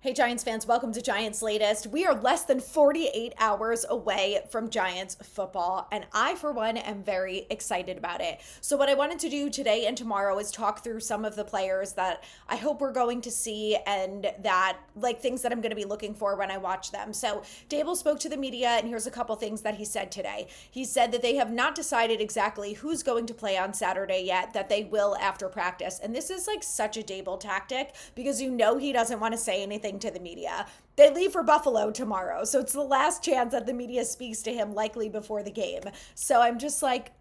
Hey Giants fans, welcome to Giants Latest. We are less than 48 hours away from Giants football, and I, for one, am very excited about it. So, what I wanted to do today and tomorrow is talk through some of the players that I hope we're going to see and that, like, things that I'm going to be looking for when I watch them. So, Dable spoke to the media, and here's a couple things that he said today. He said that they have not decided exactly who's going to play on Saturday yet, that they will after practice. And this is like such a Dable tactic because you know he doesn't want to say anything to the media. They leave for Buffalo tomorrow, so it's the last chance that the media speaks to him, likely before the game. So I'm just like,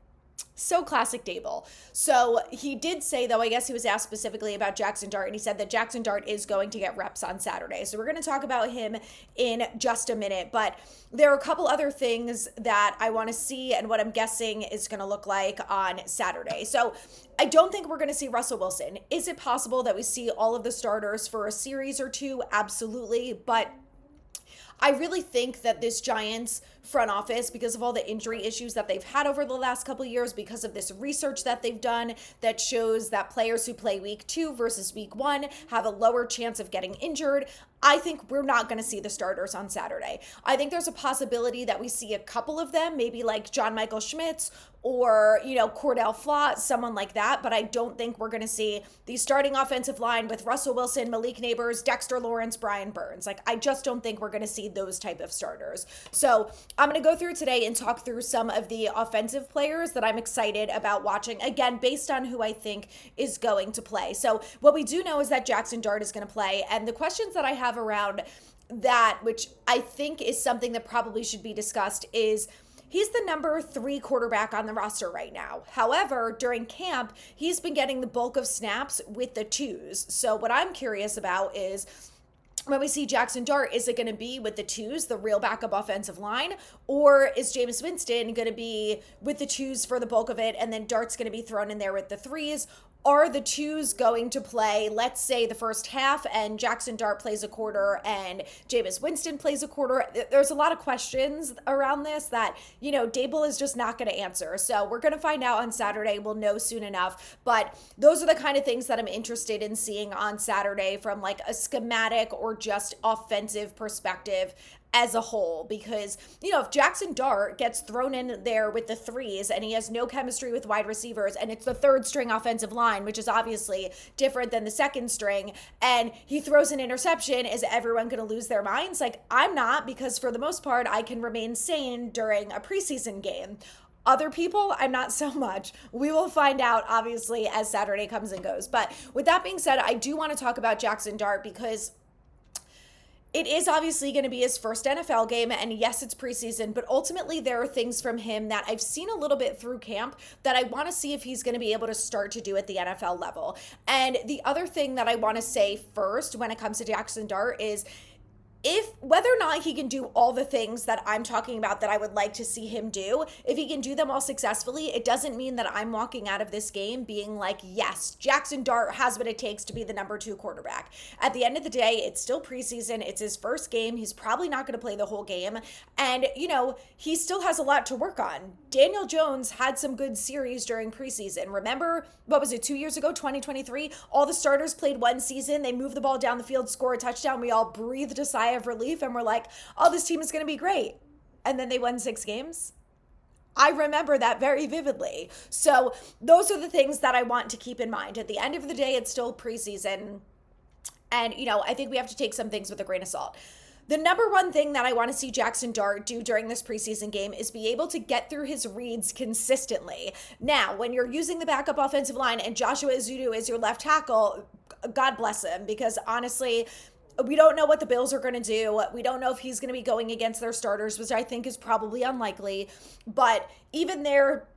so classic Dable. So he did say, though, I guess he was asked specifically about Jackson Dart, and he said that Jackson Dart is going to get reps on Saturday. So we're going to talk about him in just a minute. But there are a couple other things that I want to see and what I'm guessing is going to look like on Saturday. So I don't think we're going to see Russell Wilson. Is it possible that we see all of the starters for a series or two? Absolutely. But I really think that this Giants front office, because of all the injury issues that they've had over the last couple of years, because of this research that they've done that shows that players who play week 2 versus week 1 have a lower chance of getting injured, I think we're not going to see the starters on Saturday. I think there's a possibility that we see a couple of them, maybe like John Michael Schmitz or, Cordell Flott, someone like that. But I don't think we're going to see the starting offensive line with Russell Wilson, Malik Neighbors, Dexter Lawrence, Brian Burns. Like, I just don't think we're going to see those type of starters. So I'm going to go through today and talk through some of the offensive players that I'm excited about watching, again, based on who I think is going to play. So what we do know is that Jackson Dart is going to play. And the questions that I have around that, which I think is something that probably should be discussed, is he's the number 3 quarterback on the roster right now. However, during camp, he's been getting the bulk of snaps with the twos. So what I'm curious about is, when we see Jackson Dart, is it going to be with the twos, the real backup offensive line, or is Jameis Winston going to be with the twos for the bulk of it, and then Dart's going to be thrown in there with the threes? Are the twos going to play, let's say, the first half and Jackson Dart plays a quarter and Jameis Winston plays a quarter? There's a lot of questions around this that, Dable is just not going to answer. So we're going to find out on Saturday. We'll know soon enough. But those are the kind of things that I'm interested in seeing on Saturday from like a schematic or just offensive perspective as a whole, because, if Jackson Dart gets thrown in there with the threes and he has no chemistry with wide receivers and it's the third string offensive line, which is obviously different than the second string, and he throws an interception, is everyone going to lose their minds? Like, I'm not, because for the most part, I can remain sane during a preseason game. Other people, I'm not so much. We will find out, obviously, as Saturday comes and goes. But with that being said, I do want to talk about Jackson Dart because it is obviously going to be his first NFL game, and yes, it's preseason, but ultimately there are things from him that I've seen a little bit through camp that I want to see if he's going to be able to start to do at the NFL level. And the other thing that I want to say first when it comes to Jackson Dart is, whether or not he can do all the things that I'm talking about that I would like to see him do, if he can do them all successfully, it doesn't mean that I'm walking out of this game being like, yes, Jackson Dart has what it takes to be the number 2 quarterback. At the end of the day, it's still preseason. It's his first game. He's probably not going to play the whole game. And, he still has a lot to work on. Daniel Jones had some good series during preseason. Remember, what was it, 2 years ago, 2023? All the starters played one season. They moved the ball down the field, score a touchdown. We all breathed a sigh of relief and we're like, oh, this team is going to be great. And then they won 6 games. I remember that very vividly. So those are the things that I want to keep in mind. At the end of the day, it's still preseason. And, I think we have to take some things with a grain of salt. The number one thing that I want to see Jackson Dart do during this preseason game is be able to get through his reads consistently. Now, when you're using the backup offensive line and Joshua Ezeudu is your left tackle, God bless him, because honestly, we don't know what the Bills are going to do. We don't know if he's going to be going against their starters, which I think is probably unlikely. But even there,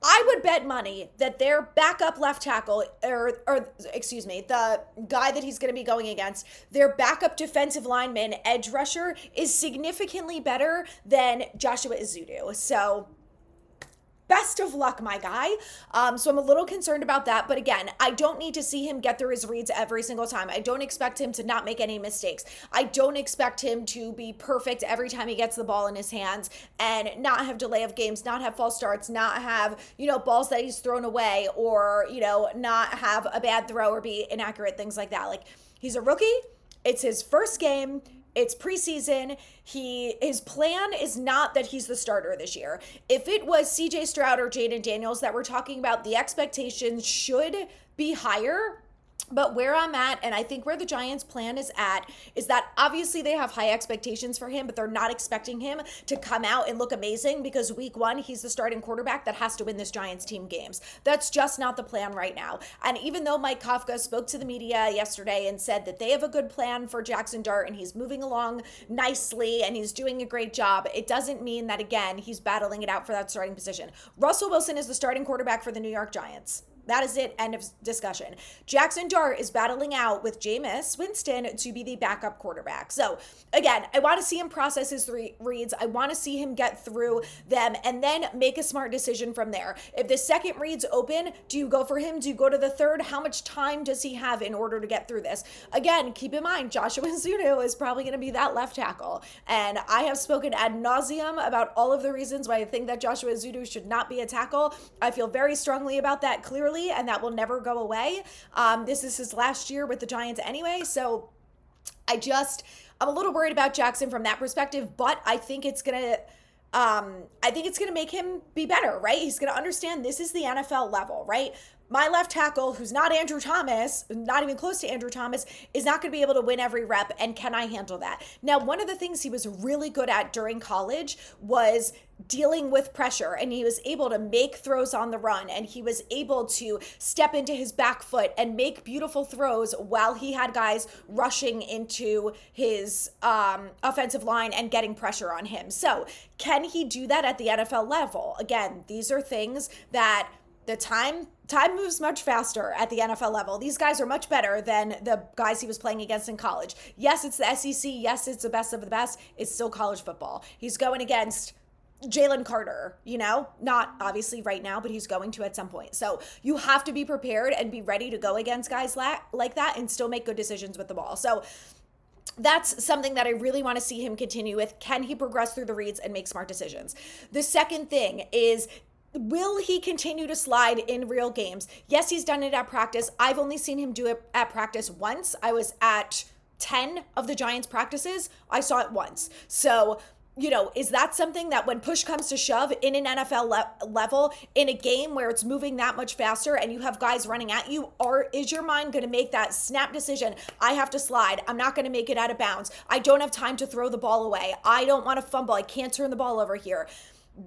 I would bet money that their backup left tackle, the guy that he's going to be going against, their backup defensive lineman, edge rusher, is significantly better than Joshua Ezeudu. So best of luck, my guy. So I'm a little concerned about that. But again, I don't need to see him get through his reads every single time. I don't expect him to not make any mistakes. I don't expect him to be perfect every time he gets the ball in his hands and not have delay of games, not have false starts, not have, balls that he's thrown away, or, not have a bad throw or be inaccurate, things like that. Like, he's a rookie. It's his first game. It's preseason. His plan is not that he's the starter this year. If it was CJ Stroud or Jaden Daniels that we're talking about, the expectations should be higher. But where I'm at, and I think where the Giants' plan is at, is that obviously they have high expectations for him, but they're not expecting him to come out and look amazing because week one, he's the starting quarterback that has to win this Giants team games. That's just not the plan right now. And even though Mike Kafka spoke to the media yesterday and said that they have a good plan for Jackson Dart and he's moving along nicely and he's doing a great job, it doesn't mean that, again, he's battling it out for that starting position. Russell Wilson is the starting quarterback for the New York Giants. That is it. End of discussion. Jackson Dart is battling out with Jameis Winston to be the backup quarterback. So again, I want to see him process his reads. I want to see him get through them and then make a smart decision from there. If the second read's open, do you go for him? Do you go to the third? How much time does he have in order to get through this? Again, keep in mind, Joshua Zuno is probably going to be that left tackle. And I have spoken ad nauseum about all of the reasons why I think that Joshua Zuno should not be a tackle. I feel very strongly about that, clearly, and that will never go away. This is his last year with the Giants anyway, so I'm a little worried about Jackson from that perspective, but I think it's gonna make him be better, right? He's gonna understand this is the NFL level, right? My left tackle, who's not Andrew Thomas, not even close to Andrew Thomas, is not going to be able to win every rep, and can I handle that? Now, one of the things he was really good at during college was dealing with pressure, and he was able to make throws on the run, and he was able to step into his back foot and make beautiful throws while he had guys rushing into his offensive line and getting pressure on him. So can he do that at the NFL level? Again, these are things that the time moves much faster at the NFL level. These guys are much better than the guys he was playing against in college. Yes, it's the SEC. Yes, it's the best of the best. It's still college football. He's going against Jalen Carter, not obviously right now, but he's going to at some point. So you have to be prepared and be ready to go against guys like that and still make good decisions with the ball. So that's something that I really want to see him continue with. Can he progress through the reads and make smart decisions? The second thing is, will he continue to slide in real games? Yes, he's done it at practice. I've only seen him do it at practice once. I was at 10 of the Giants practices. I saw it once. So, is that something that when push comes to shove in an NFL level, in a game where it's moving that much faster and you have guys running at you, or is your mind going to make that snap decision? I have to slide. I'm not going to make it out of bounds. I don't have time to throw the ball away. I don't want to fumble. I can't turn the ball over here.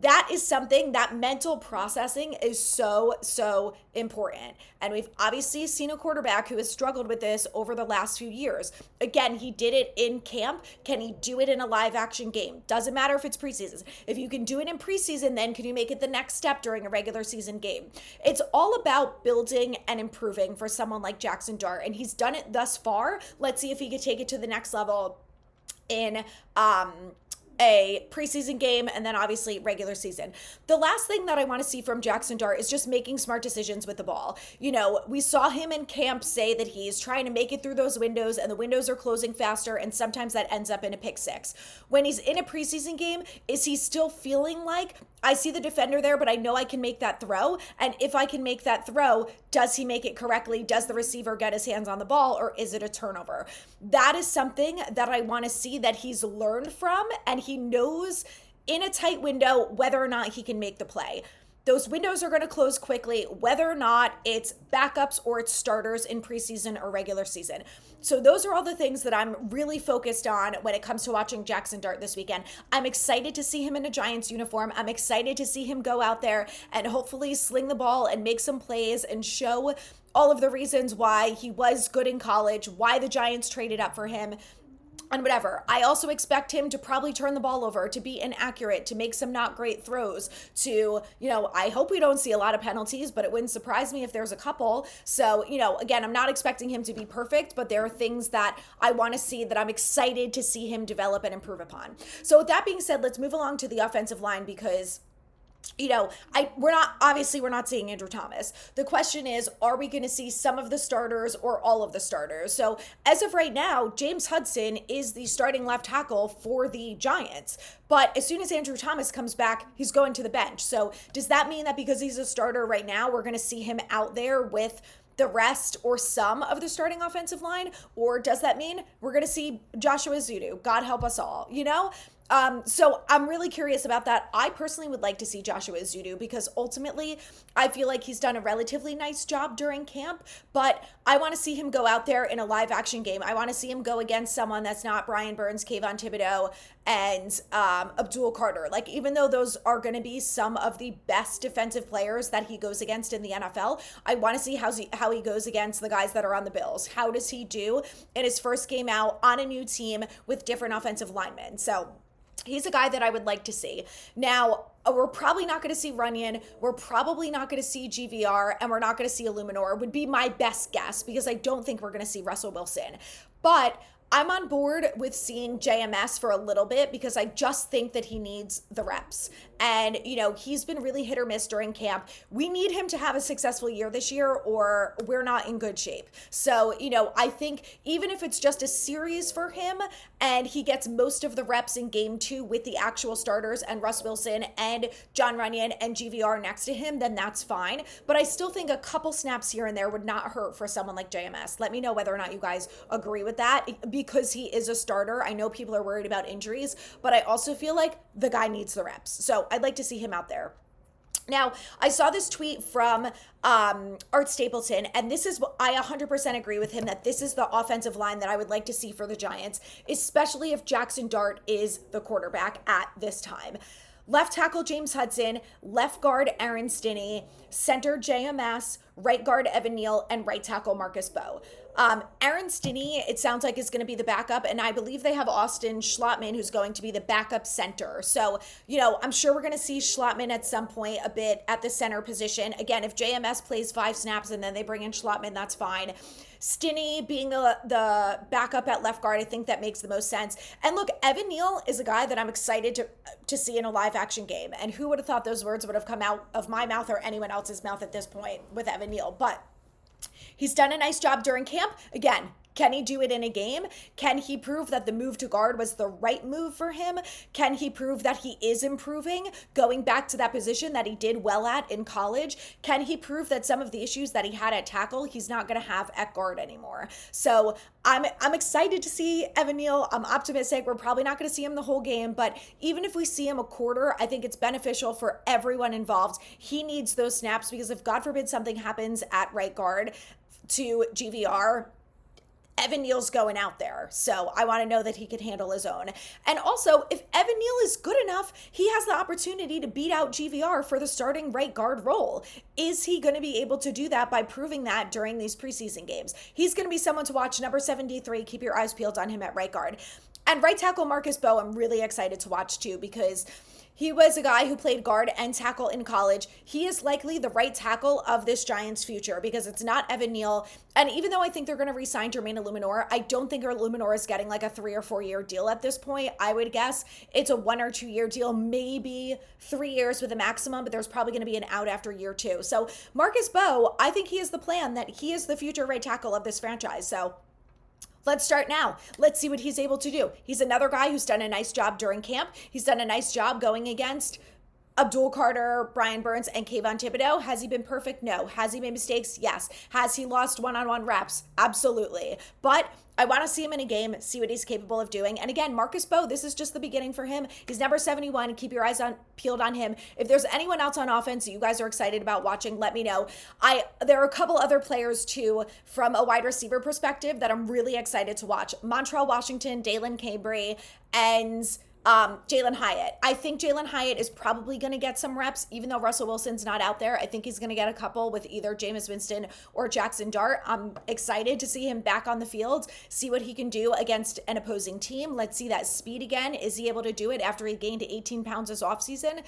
That is something that mental processing is so important. And we've obviously seen a quarterback who has struggled with this over the last few years. Again, he did it in camp. Can he do it in a live action game? Doesn't matter if it's preseason. If you can do it in preseason, then can you make it the next step during a regular season game? It's all about building and improving for someone like Jackson Dart. And he's done it thus far. Let's see if he can take it to the next level in a preseason game and then obviously regular season. The last thing that I want to see from Jackson Dart is just making smart decisions with the ball. We saw him in camp say that he's trying to make it through those windows and the windows are closing faster, and sometimes that ends up in a pick six. When he's in a preseason game, is he still feeling like, I see the defender there, but I know I can make that throw? And if I can make that throw, does he make it correctly? Does the receiver get his hands on the ball, or is it a turnover? That is something that I want to see that he's learned from, and he knows in a tight window whether or not he can make the play. Those windows are going to close quickly, whether or not it's backups or it's starters in preseason or regular season. So those are all the things that I'm really focused on when it comes to watching Jackson Dart this weekend. I'm excited to see him in a Giants uniform. I'm excited to see him go out there and hopefully sling the ball and make some plays and show all of the reasons why he was good in college, why the Giants traded up for him, and whatever. I also expect him to probably turn the ball over, to be inaccurate, to make some not great throws, to, I hope we don't see a lot of penalties, but it wouldn't surprise me if there's a couple. So, again, I'm not expecting him to be perfect, but there are things that I want to see that I'm excited to see him develop and improve upon. So with that being said, let's move along to the offensive line, because we're not seeing Andrew Thomas. The question is, are we going to see some of the starters or all of the starters? So as of right now, James Hudson is the starting left tackle for the Giants. But as soon as Andrew Thomas comes back, he's going to the bench. So does that mean that because he's a starter right now, we're going to see him out there with the rest or some of the starting offensive line? Or does that mean we're going to see Joshua Zudu? God help us all, you know? So I'm really curious about that. I personally would like to see Joshua Zudu because ultimately I feel like he's done a relatively nice job during camp, but I want to see him go out there in a live action game. I want to see him go against someone that's not Brian Burns, Kayvon Thibodeau, and Abdul Carter. Like, even though those are going to be some of the best defensive players that he goes against in the NFL, I want to see how he goes against the guys that are on the Bills. How does he do in his first game out on a new team with different offensive linemen? So he's a guy that I would like to see. Now, we're probably not going to see Runyon. We're probably not going to see GVR, and we're not going to see Illuminor, would be my best guess, because I don't think we're going to see Russell Wilson. But I'm on board with seeing JMS for a little bit because I just think that he needs the reps. And, you know, he's been really hit or miss during camp. We need him to have a successful year this year or we're not in good shape. So, you know, I think even if it's just a series for him and he gets most of the reps in game 2 with the actual starters and Russ Wilson and John Runyon and GVR next to him, then that's fine. But I still think a couple snaps here and there would not hurt for someone like JMS. Let me know whether or not you guys agree with that, because he is a starter. I know people are worried about injuries, but I also feel like the guy needs the reps. So I'd like to see him out there. Now, I saw this tweet from Art Stapleton, and this is what I 100% agree with him, that this is the offensive line that I would like to see for the Giants, especially if Jackson Dart is the quarterback at this time. Left tackle James Hudson, left guard Aaron Stinney, center JMS, right guard Evan Neal, and right tackle Marcus Bowe. Aaron Stinney, it sounds like, is going to be the backup, and I believe they have Austin Schlottman, who's going to be the backup center. So, you know, I'm sure we're going to see Schlottman at some point a bit at the center position. Again, if JMS plays 5 snaps and then they bring in Schlottman, that's fine. Stinney being the backup at left guard, I think that makes the most sense. And look, Evan Neal is a guy that I'm excited to see in a live action game. And who would have thought those words would have come out of my mouth or anyone else's mouth at this point with Evan Neal? But he's done a nice job during camp. Again, can he do it in a game? Can he prove that the move to guard was the right move for him? Can he prove that he is improving, going back to that position that he did well at in college? Can he prove that some of the issues that he had at tackle, he's not going to have at guard anymore? So I'm excited to see Evan Neal. I'm optimistic. We're probably not going to see him the whole game, but even if we see him a quarter, I think it's beneficial for everyone involved. He needs those snaps because if, God forbid, something happens at right guard to GVR, Evan Neal's going out there. So I want to know that he can handle his own. And also, if Evan Neal is good enough, he has the opportunity to beat out GVR for the starting right guard role. Is he going to be able to do that by proving that during these preseason games? He's going to be someone to watch. Number 73, keep your eyes peeled on him at right guard. And right tackle Marcus Bowe, I'm really excited to watch too, because he was a guy who played guard and tackle in college. He is likely the right tackle of this Giants future because it's not Evan Neal. And even though I think they're going to re-sign Jermaine Illuminor, I don't think Illuminor is getting like a 3 or 4 year deal at this point. I would guess it's a 1 or 2 year deal, maybe 3 years with a maximum, but there's probably going to be an out after year 2. So Marcus Bowe, I think he is the plan, that he is the future right tackle of this franchise. So let's start now. Let's see what he's able to do. He's another guy who's done a nice job during camp. He's done a nice job going against Abdul Carter, Brian Burns, and Kayvon Thibodeau. Has he been perfect? No. Has he made mistakes? Yes. Has he lost one-on-one reps? Absolutely. But I want to see him in a game, see what he's capable of doing. And again, Marcus Bowe, this is just the beginning for him. He's number 71. Keep your eyes peeled on him. If there's anyone else on offense that you guys are excited about watching, let me know. There are a couple other players too from a wide receiver perspective that I'm really excited to watch. Montreal Washington, Dalen Cambry, and Jalen Hyatt. I think Jalen Hyatt is probably going to get some reps, even though Russell Wilson's not out there. I think he's going to get a couple with either Jameis Winston or Jackson Dart. I'm excited to see him back on the field, see what he can do against an opposing team. Let's see that speed again. Is he able to do it after he gained 18 pounds this offseason?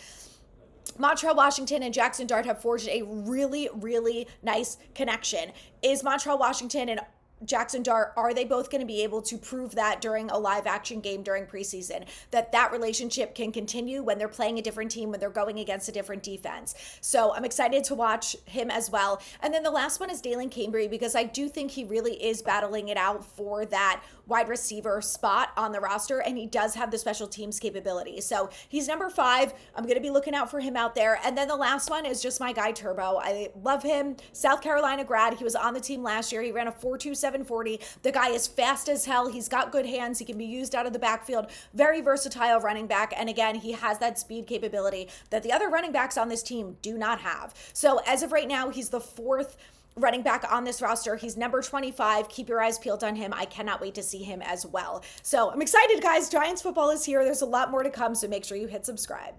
Montreal Washington and Jackson Dart have forged a really, really nice connection. Is Montreal Washington and Jackson Dart, are they both going to be able to prove that during a live action game during preseason, that relationship can continue when they're playing a different team, when they're going against a different defense? So I'm excited to watch him as well. And then the last one is Dalen Cambry, because I do think he really is battling it out for that wide receiver spot on the roster, and he does have the special teams capability. So he's number 5. I'm going to be looking out for him out there. And then the last one is just my guy Turbo. I love him. South Carolina grad. He was on the team last year. He ran a 4.27 40. The guy is fast as hell. He's got good hands. He can be used out of the backfield. Very versatile running back. And again, he has that speed capability that the other running backs on this team do not have. So as of right now, he's the 4th running back on this roster. He's number 25. Keep your eyes peeled on him. I cannot wait to see him as well. So I'm excited, guys. Giants football is here. There's a lot more to come, so make sure you hit subscribe.